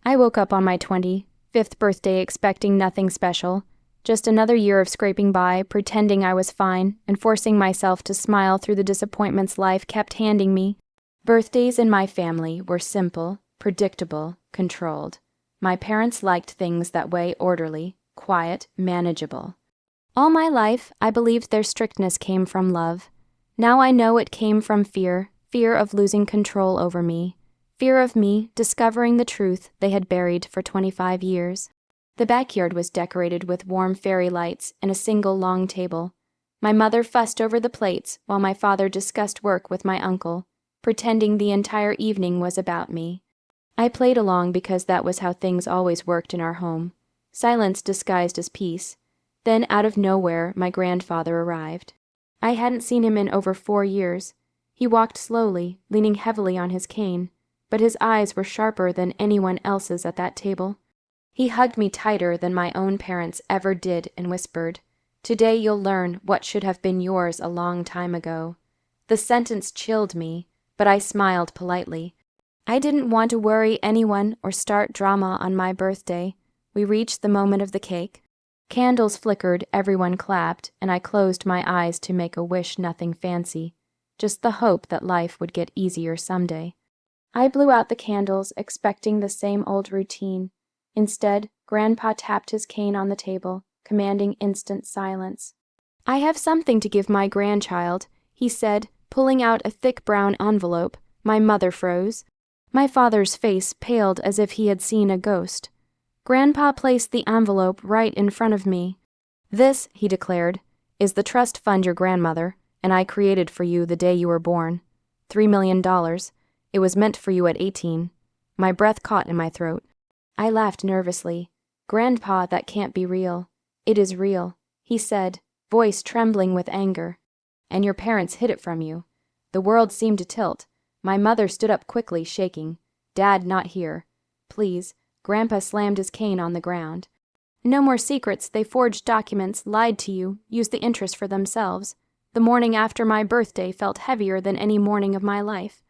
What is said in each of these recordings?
I woke up on my 25th birthday expecting nothing special, just another year of scraping by, pretending I was fine, and forcing myself to smile through the disappointments life kept handing me. Birthdays in my family were simple, predictable, controlled. My parents liked things that way, orderly, quiet, manageable. All my life, I believed their strictness came from love. Now I know it came from fear of losing control over me. Fear of me discovering the truth they had buried for 25 years. The backyard was decorated with warm fairy lights and a single long table. My mother fussed over the plates while my father discussed work with my uncle, pretending the entire evening was about me. I played along because that was how things always worked in our home. Silence disguised as peace. Then, out of nowhere, my grandfather arrived. I hadn't seen him in over 4 years. He walked slowly, leaning heavily on his cane, but his eyes were sharper than anyone else's at that table. He hugged me tighter than my own parents ever did and whispered, "Today you'll learn what should have been yours a long time ago." The sentence chilled me, but I smiled politely. I didn't want to worry anyone or start drama on my birthday. We reached the moment of the cake. Candles flickered, everyone clapped, and I closed my eyes to make a wish, nothing fancy, just the hope that life would get easier someday. I blew out the candles, expecting the same old routine. Instead, Grandpa tapped his cane on the table, commanding instant silence. "I have something to give my grandchild," he said, pulling out a thick brown envelope. My mother froze. My father's face paled as if he had seen a ghost. Grandpa placed the envelope right in front of me. "This," he declared, "is the trust fund your grandmother and I created for you the day you were born. $3 million. It was meant for you at 18. My breath caught in my throat. I laughed nervously. "Grandpa, that can't be real." "It is real," he said, voice trembling with anger. "And your parents hid it from you." The world seemed to tilt. My mother stood up quickly, shaking. "Dad, not here. Please." Grandpa slammed his cane on the ground. "No more secrets. They forged documents, lied to you, used the interest for themselves. The morning after my birthday felt heavier than any morning of my life."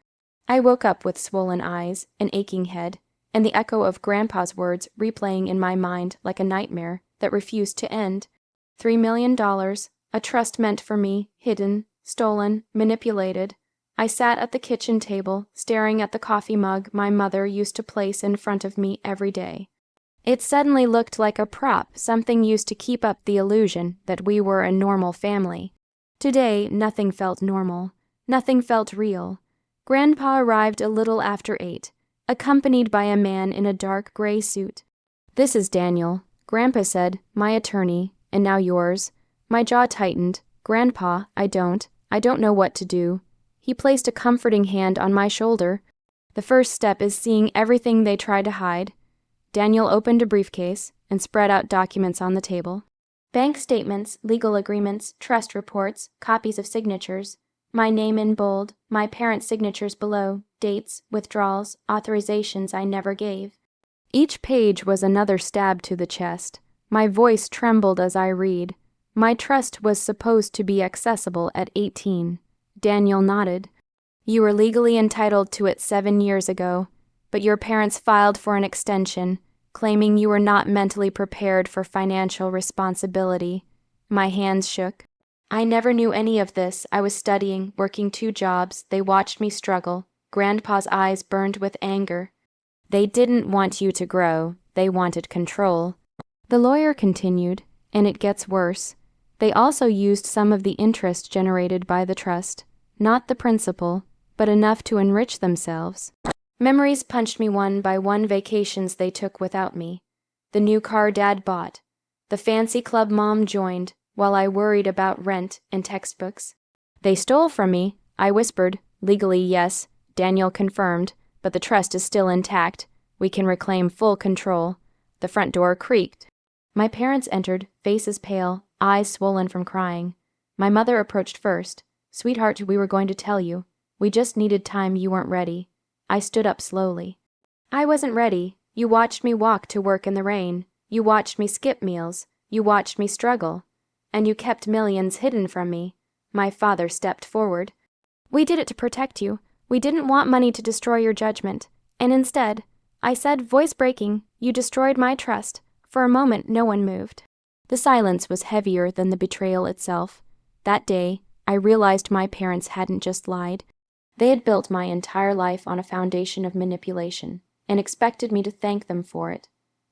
I woke up with swollen eyes, an aching head, and the echo of Grandpa's words replaying in my mind like a nightmare that refused to end. $3 million, a trust meant for me, hidden, stolen, manipulated. I sat at the kitchen table, staring at the coffee mug my mother used to place in front of me every day. It suddenly looked like a prop, something used to keep up the illusion that we were a normal family. Today, nothing felt normal. Nothing felt real. Grandpa arrived a little after 8, accompanied by a man in a dark gray suit. "This is Daniel," Grandpa said, "my attorney, and now yours." My jaw tightened. "Grandpa, I don't know what to do." He placed a comforting hand on my shoulder. "The first step is seeing everything they try to hide." Daniel opened a briefcase and spread out documents on the table. Bank statements, legal agreements, trust reports, copies of signatures. My name in bold, my parents' signatures below, dates, withdrawals, authorizations I never gave. Each page was another stab to the chest. My voice trembled as I read. My trust was supposed to be accessible at 18. Daniel nodded. "You were legally entitled to it 7 years ago, but your parents filed for an extension, claiming you were not mentally prepared for financial responsibility." My hands shook. "I never knew any of this. I was studying, working 2 jobs. They watched me struggle." Grandpa's eyes burned with anger. "They didn't want you to grow. They wanted control." The lawyer continued, "And it gets worse. They also used some of the interest generated by the trust, not the principal, but enough to enrich themselves." Memories punched me one by one, vacations they took without me. The new car Dad bought. The fancy club Mom joined, while I worried about rent and textbooks. "They stole from me," I whispered. "Legally, yes," Daniel confirmed, "but the trust is still intact. We can reclaim full control." The front door creaked. My parents entered, faces pale, eyes swollen from crying. My mother approached first. "Sweetheart, we were going to tell you. We just needed time. You weren't ready." I stood up slowly. "I wasn't ready. You watched me walk to work in the rain. You watched me skip meals. You watched me struggle. And you kept millions hidden from me." My father stepped forward. "We did it to protect you. We didn't want money to destroy your judgment. And instead, I said, voice breaking. You destroyed my trust. For a moment, no one moved. The silence was heavier than the betrayal itself. That day, I realized my parents hadn't just lied. They had built my entire life on a foundation of manipulation, and expected me to thank them for it.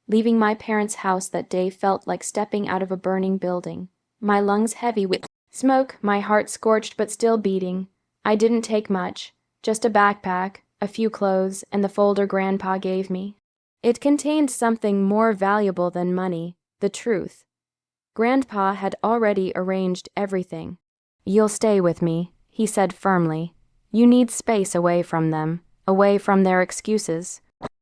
Leaving my parents' house that day felt like stepping out of a burning building, my lungs heavy with smoke, my heart scorched but still beating. I didn't take much, just a backpack, a few clothes, and the folder Grandpa gave me. It contained something more valuable than money, the truth. Grandpa had already arranged everything. You'll stay with me, he said firmly. You need space away from them, away from their excuses.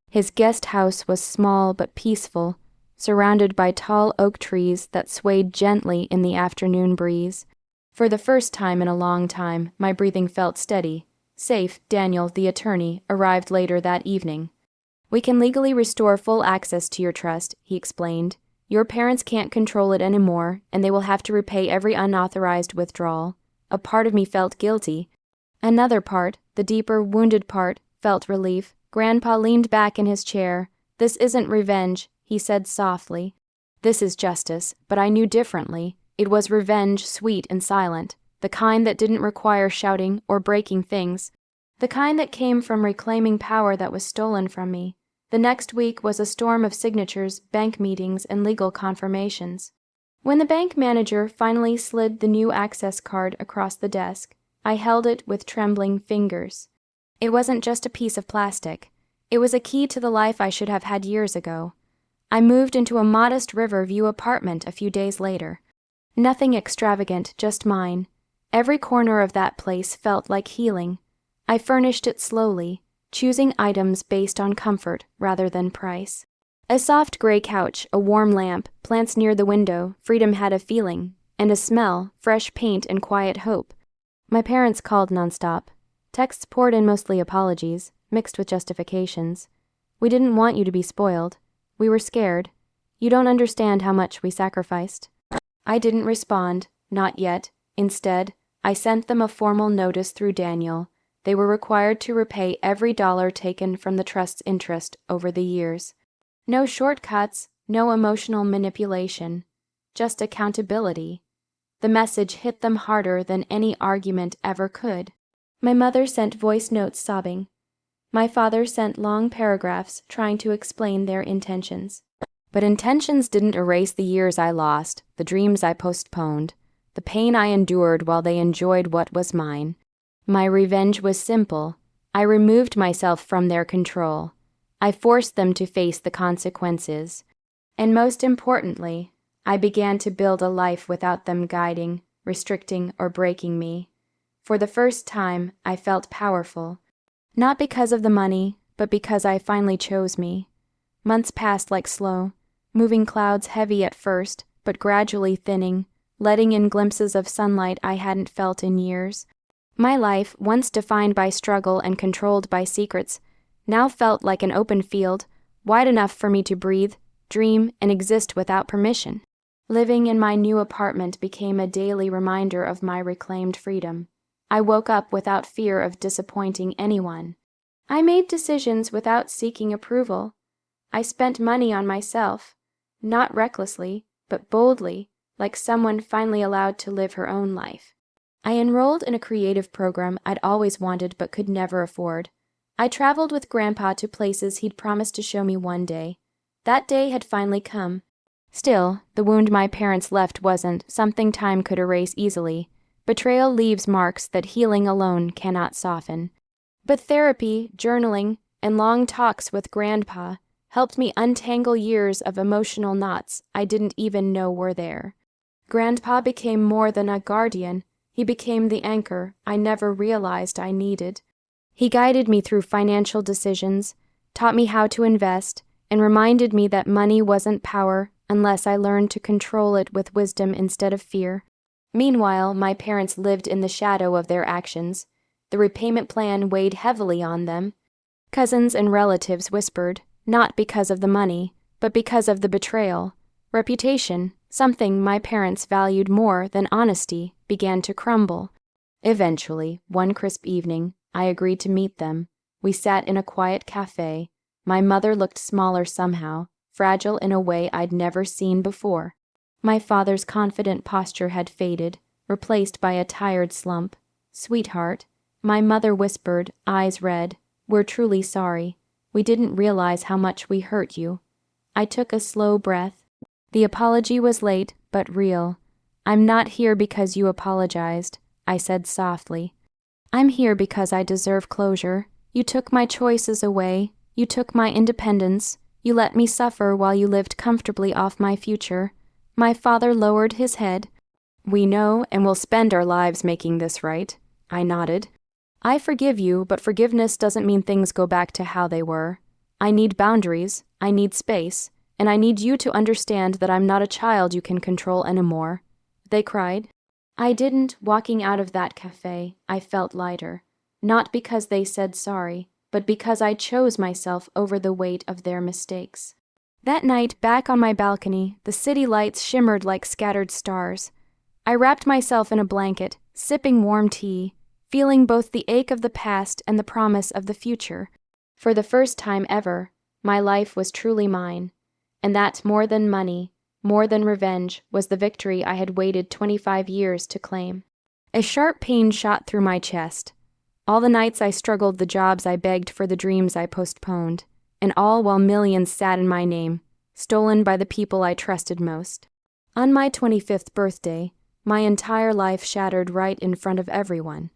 His guest house was small but peaceful, surrounded by tall oak trees that swayed gently in the afternoon breeze. For the first time in a long time, my breathing felt steady. Safe, Daniel, the attorney, arrived later that evening. We can legally restore full access to your trust, he explained. Your parents can't control it anymore, and they will have to repay every unauthorized withdrawal. A part of me felt guilty. Another part, the deeper, wounded part, felt relief. Grandpa leaned back in his chair. This isn't revenge, he said softly. This is justice, but I knew differently. It was revenge, sweet and silent, the kind that didn't require shouting or breaking things, the kind that came from reclaiming power that was stolen from me. The next week was a storm of signatures, bank meetings, and legal confirmations. When the bank manager finally slid the new access card across the desk, I held it with trembling fingers. It wasn't just a piece of plastic. It was a key to the life I should have had years ago. I moved into a modest Riverview apartment a few days later. Nothing extravagant, just mine. Every corner of that place felt like healing. I furnished it slowly, choosing items based on comfort rather than price. A soft gray couch, a warm lamp, plants near the window, freedom had a feeling, and a smell, fresh paint and quiet hope. My parents called nonstop. Texts poured in, mostly apologies, mixed with justifications. We didn't want you to be spoiled. We were scared. You don't understand how much we sacrificed. I didn't respond, not yet. Instead, I sent them a formal notice through Daniel. They were required to repay every dollar taken from the trust's interest over the years. No shortcuts, no emotional manipulation, just accountability. The message hit them harder than any argument ever could. My mother sent voice notes sobbing. My father sent long paragraphs trying to explain their intentions. But intentions didn't erase the years I lost, the dreams I postponed, the pain I endured while they enjoyed what was mine. My revenge was simple. I removed myself from their control. I forced them to face the consequences. And most importantly, I began to build a life without them guiding, restricting, or breaking me. For the first time, I felt powerful. Not because of the money, but because I finally chose me. Months passed like slow, moving clouds heavy at first, but gradually thinning, letting in glimpses of sunlight I hadn't felt in years. My life, once defined by struggle and controlled by secrets, now felt like an open field, wide enough for me to breathe, dream, and exist without permission. Living in my new apartment became a daily reminder of my reclaimed freedom. I woke up without fear of disappointing anyone. I made decisions without seeking approval. I spent money on myself, not recklessly, but boldly, like someone finally allowed to live her own life. I enrolled in a creative program I'd always wanted but could never afford. I traveled with Grandpa to places he'd promised to show me one day. That day had finally come. Still, the wound my parents left wasn't something time could erase easily. Betrayal leaves marks that healing alone cannot soften. But therapy, journaling, and long talks with Grandpa helped me untangle years of emotional knots I didn't even know were there. Grandpa became more than a guardian. He became the anchor I never realized I needed. He guided me through financial decisions, taught me how to invest, and reminded me that money wasn't power unless I learned to control it with wisdom instead of fear. Meanwhile, my parents lived in the shadow of their actions. The repayment plan weighed heavily on them. Cousins and relatives whispered, not because of the money, but because of the betrayal. Reputation, something my parents valued more than honesty, began to crumble. Eventually, one crisp evening, I agreed to meet them. We sat in a quiet cafe. My mother looked smaller somehow, fragile in a way I'd never seen before. My father's confident posture had faded, replaced by a tired slump. "Sweetheart," my mother whispered, eyes red, "we're truly sorry. We didn't realize how much we hurt you." I took a slow breath. The apology was late, but real. "I'm not here because you apologized," I said softly. "I'm here because I deserve closure. You took my choices away. You took my independence. You let me suffer while you lived comfortably off my future." My father lowered his head. "We know, and will spend our lives making this right." I nodded. "I forgive you, but forgiveness doesn't mean things go back to how they were. I need boundaries, I need space, and I need you to understand that I'm not a child you can control anymore." They cried. I didn't. Walking out of that cafe, I felt lighter. Not because they said sorry, but because I chose myself over the weight of their mistakes. That night, back on my balcony, the city lights shimmered like scattered stars. I wrapped myself in a blanket, sipping warm tea, feeling both the ache of the past and the promise of the future. For the first time ever, my life was truly mine, and that more than money, more than revenge, was the victory I had waited 25 years to claim. A sharp pain shot through my chest. All the nights I struggled, the jobs I begged for, the dreams I postponed, and all while millions sat in my name, stolen by the people I trusted most. On my 25th birthday, my entire life shattered right in front of everyone.